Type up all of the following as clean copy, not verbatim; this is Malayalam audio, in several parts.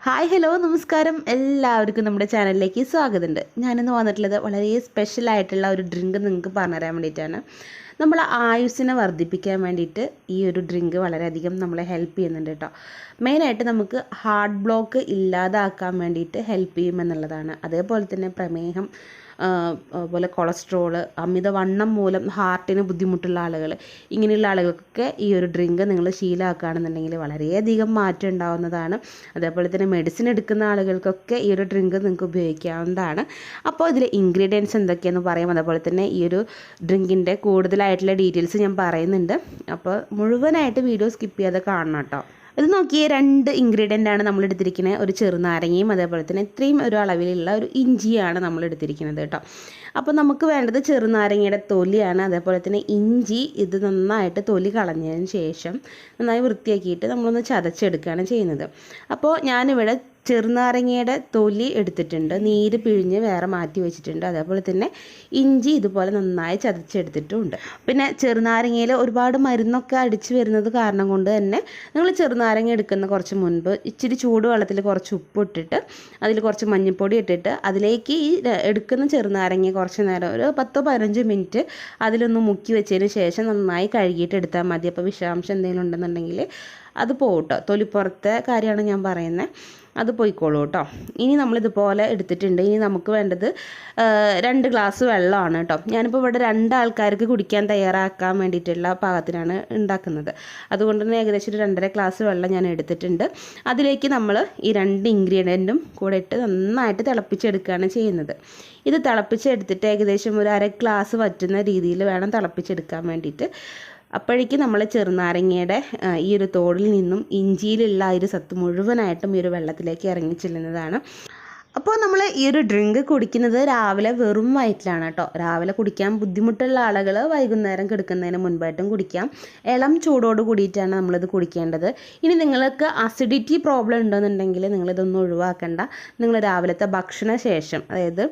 ഹായ് ഹലോ നമസ്കാരം എല്ലാവർക്കും നമ്മുടെ ചാനലിലേക്ക് സ്വാഗതമുണ്ട്. ഞാനിന്ന് വന്നിട്ടുള്ളത് വളരെ സ്പെഷ്യലായിട്ടുള്ള ഒരു ഡ്രിങ്ക് നിങ്ങൾക്ക് പറഞ്ഞുതരാൻ വേണ്ടിയിട്ടാണ്. നമ്മളെ ആയുസ്സിനെ വർദ്ധിപ്പിക്കാൻ വേണ്ടിയിട്ട് ഈ ഒരു ഡ്രിങ്ക് വളരെയധികം നമ്മളെ ഹെൽപ്പ് ചെയ്യുന്നുണ്ട് കേട്ടോ. മെയിനായിട്ട് നമുക്ക് ഹാർട്ട് ബ്ലോക്ക് ഇല്ലാതാക്കാൻ വേണ്ടിയിട്ട് ഹെൽപ്പ് ചെയ്യുമെന്നുള്ളതാണ്. അതേപോലെ തന്നെ പ്രമേഹം, അതുപോലെ കൊളസ്ട്രോള്, അമിതവണ്ണം മൂലം ഹാർട്ടിന് ബുദ്ധിമുട്ടുള്ള ആളുകൾ, ഇങ്ങനെയുള്ള ആളുകൾക്കൊക്കെ ഈ ഒരു ഡ്രിങ്ക് നിങ്ങൾ ശീലമാക്കുകയാണെന്നുണ്ടെങ്കിൽ വളരെയധികം മാറ്റം ഉണ്ടാവുന്നതാണ്. അതേപോലെ തന്നെ മെഡിസിൻ എടുക്കുന്ന ആളുകൾക്കൊക്കെ ഈ ഒരു ഡ്രിങ്ക് നിങ്ങൾക്ക് ഉപയോഗിക്കാവുന്നതാണ്. അപ്പോൾ ഇതിൽ ഇൻഗ്രീഡിയൻസ് എന്തൊക്കെയാണെന്ന് പറയാം. അതേപോലെ തന്നെ ഈ ഒരു ഡ്രിങ്കിൻ്റെ കൂടുതലായിട്ടുള്ള ഡീറ്റെയിൽസ് ഞാൻ പറയുന്നുണ്ട്. അപ്പോൾ മുഴുവനായിട്ട് വീഡിയോ സ്കിപ്പ് ചെയ്യാതെ കാണണം കേട്ടോ. ഇത് നോക്കിയേ, 2 ഇൻഗ്രീഡിയൻ്റാണ് നമ്മൾ എടുത്തിരിക്കുന്നത്. ഒരു ചെറുനാരങ്ങയും അതേപോലെ തന്നെ ഇത്രയും ഒരു അളവിലുള്ള ഒരു ഇഞ്ചിയാണ് നമ്മൾ എടുത്തിരിക്കുന്നത് കേട്ടോ. അപ്പോൾ നമുക്ക് വേണ്ടത് ചെറുനാരങ്ങയുടെ തൊലിയാണ്. അതേപോലെ തന്നെ ഇഞ്ചി ഇത് നന്നായിട്ട് തൊലി കളഞ്ഞതിന് ശേഷം നന്നായി വൃത്തിയാക്കിയിട്ട് നമ്മളൊന്ന് ചതച്ചെടുക്കുകയാണ് ചെയ്യുന്നത്. അപ്പോൾ ഞാനിവിടെ ചെറുനാരങ്ങയുടെ തൊലി എടുത്തിട്ടുണ്ട്, നീര് പിഴിഞ്ഞ് വേറെ മാറ്റി വെച്ചിട്ടുണ്ട്. അതേപോലെ തന്നെ ഇഞ്ചി ഇതുപോലെ നന്നായി ചതച്ചെടുത്തിട്ടുമുണ്ട്. പിന്നെ ചെറുനാരങ്ങയിൽ ഒരുപാട് മരുന്നൊക്കെ അടിച്ച് വരുന്നത് കാരണം കൊണ്ട് തന്നെ നിങ്ങൾ ചെറുനാരങ്ങ എടുക്കുന്ന കുറച്ച് മുൻപ് ഇച്ചിരി ചൂടുവെള്ളത്തിൽ കുറച്ച് ഉപ്പ് ഇട്ടിട്ട് അതിൽ കുറച്ച് മഞ്ഞൾപ്പൊടി ഇട്ടിട്ട് അതിലേക്ക് ഈ എടുക്കുന്ന ചെറുനാരങ്ങ കുറച്ച് നേരം ഒരു 10-15 മിനിറ്റ് അതിലൊന്ന് മുക്കി വെച്ചതിന് ശേഷം നന്നായി കഴുകിയിട്ട് എടുത്താൽ മതി. അപ്പോൾ വിഷാംശം എന്തെങ്കിലും ഉണ്ടെന്നുണ്ടെങ്കിൽ അത് പോകട്ടോ. തൊലിപ്പുറത്തെ കാര്യമാണ് ഞാൻ പറയുന്നത്, അത് പോയിക്കോളൂ കേട്ടോ. ഇനി നമ്മളിതുപോലെ എടുത്തിട്ടുണ്ട്. ഇനി നമുക്ക് വേണ്ടത് 2 ഗ്ലാസ് വെള്ളമാണ് കേട്ടോ. ഞാനിപ്പോൾ ഇവിടെ 2 ആൾക്കാർക്ക് കുടിക്കാൻ തയ്യാറാക്കാൻ വേണ്ടിയിട്ടുള്ള പാകത്തിനാണ് ഉണ്ടാക്കുന്നത്. അതുകൊണ്ട് തന്നെ ഏകദേശം ഒരു 2.5 ഗ്ലാസ് വെള്ളം ഞാൻ എടുത്തിട്ടുണ്ട്. അതിലേക്ക് നമ്മൾ ഈ 2 ഇൻഗ്രീഡിയൻറ്റും കൂടെ ഇട്ട് നന്നായിട്ട് തിളപ്പിച്ചെടുക്കുകയാണ് ചെയ്യുന്നത്. ഇത് തിളപ്പിച്ചെടുത്തിട്ട് ഏകദേശം ഒരു 1/2 ഗ്ലാസ് വറ്റുന്ന രീതിയിൽ വേണം തിളപ്പിച്ചെടുക്കാൻ വേണ്ടിയിട്ട്. അപ്പോഴേക്കും നമ്മൾ ചെറുനാരങ്ങയുടെ ഈ ഒരു തോടിൽ നിന്നും ഇഞ്ചിയിലുള്ള ആ ഒരു സത്ത് മുഴുവനായിട്ടും ഈ ഒരു വെള്ളത്തിലേക്ക് ഇറങ്ങി ചെല്ലുന്നതാണ്. അപ്പോൾ നമ്മൾ ഈ ഒരു ഡ്രിങ്ക് കുടിക്കുന്നത് രാവിലെ വെറും വയറ്റിലാണ് കേട്ടോ. രാവിലെ കുടിക്കാൻ ബുദ്ധിമുട്ടുള്ള ആളുകൾ വൈകുന്നേരം കിടക്കുന്നതിന് മുൻപായിട്ടും കുടിക്കാം. ഇളം ചൂടോട് കൂടിയിട്ടാണ് നമ്മളിത് കുടിക്കേണ്ടത്. ഇനി നിങ്ങൾക്ക് അസിഡിറ്റി പ്രോബ്ലം ഉണ്ടെന്നുണ്ടെങ്കിൽ നിങ്ങളിതൊന്നും ഒഴിവാക്കണ്ട. നിങ്ങൾ രാവിലത്തെ ഭക്ഷണ ശേഷം, അതായത്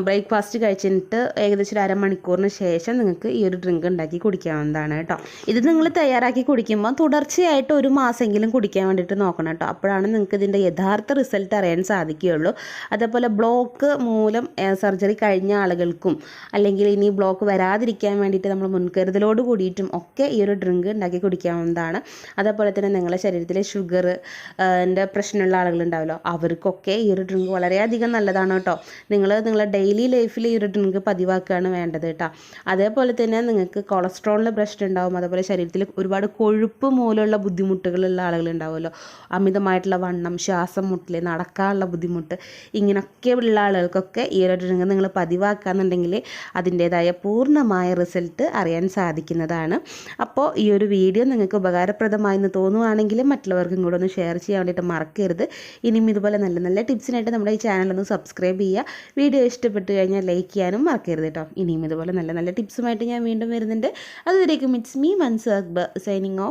ബ്രേക്ക്ഫാസ്റ്റ് കഴിച്ചിട്ട് ഏകദേശം ഒരു അരമണിക്കൂറിന് ശേഷം നിങ്ങൾക്ക് ഈ ഒരു ഡ്രിങ്ക് ഉണ്ടാക്കി കുടിക്കാവുന്നതാണ് കേട്ടോ. ഇത് നിങ്ങൾ തയ്യാറാക്കി കുടിക്കുമ്പോൾ തുടർച്ചയായിട്ട് 1 മാസമെങ്കിലും കുടിക്കാൻ വേണ്ടിയിട്ട് നോക്കണം കേട്ടോ. അപ്പോഴാണ് നിങ്ങൾക്ക് ഇതിൻ്റെ യഥാർത്ഥ റിസൾട്ട് അറിയാൻ സാധിക്കുകയുള്ളൂ. അതേപോലെ ബ്ലോക്ക് മൂലം സർജറി കഴിഞ്ഞ ആളുകൾക്കും അല്ലെങ്കിൽ ഇനി ബ്ലോക്ക് വരാതിരിക്കാൻ വേണ്ടിയിട്ട് നമ്മൾ മുൻകരുതലോട് കൂടിയിട്ടും ഒക്കെ ഈ ഒരു ഡ്രിങ്ക് ഉണ്ടാക്കി കുടിക്കാവുന്നതാണ്. അതേപോലെ തന്നെ നിങ്ങളുടെ ശരീരത്തിലെ ഷുഗറിൻ്റെ പ്രശ്നമുള്ള ആളുകളുണ്ടാവുമല്ലോ, അവർക്കൊക്കെ ഈ ഒരു ഡ്രിങ്ക് വളരെയധികം നല്ലതാണ് കേട്ടോ. നിങ്ങളുടെ ഡെയിലി ലൈഫിൽ ഈ ഒരു ഡ്രിങ്ക് പതിവാക്കുകയാണ് വേണ്ടത് കേട്ടോ. അതേപോലെ തന്നെ നിങ്ങൾക്ക് കൊളസ്ട്രോളിൻ്റെ പ്രശ്നം ഉണ്ടാവും. അതേപോലെ ശരീരത്തിൽ ഒരുപാട് കൊഴുപ്പ് മൂലമുള്ള ബുദ്ധിമുട്ടുകളുള്ള ആളുകളുണ്ടാവുമല്ലോ, അമിതമായിട്ടുള്ള വണ്ണം, ശ്വാസം മുട്ടൽ, നടക്കാനുള്ള ബുദ്ധിമുട്ട്, ഇങ്ങനെയൊക്കെ ഉള്ള ആളുകൾക്കൊക്കെ ഈ ഒരു ഡ്രിങ്ക് നിങ്ങൾ പതിവാക്കുകയെന്നുണ്ടെങ്കിൽ അതിൻ്റേതായ പൂർണ്ണമായ റിസൾട്ട് അറിയാൻ സാധിക്കുന്നതാണ്. അപ്പോൾ ഈ ഒരു വീഡിയോ നിങ്ങൾക്ക് ഉപകാരപ്രദമായെന്ന് തോന്നുകയാണെങ്കിൽ മറ്റുള്ളവർക്കും കൂടെ ഒന്ന് ഷെയർ ചെയ്യാൻ വേണ്ടിയിട്ട് മറക്കരുത്. ഇനിയും ഇതുപോലെ നല്ല നല്ല ടിപ്സിനായിട്ട് നമ്മുടെ ഈ ചാനലൊന്ന് സബ്സ്ക്രൈബ് ചെയ്യുക. വീഡിയോ ഇഷ്ടപ്പെട്ട് കഴിഞ്ഞാൽ ലൈക്ക് ചെയ്യാനും മറക്കരുത് കേട്ടോ. ഇനിയും ഇതുപോലെ നല്ല നല്ല ടിപ്സുമായിട്ട് ഞാൻ വീണ്ടും വരുന്നുണ്ട്. അതുവരേക്കും it's me Mansoor Akbar signing of.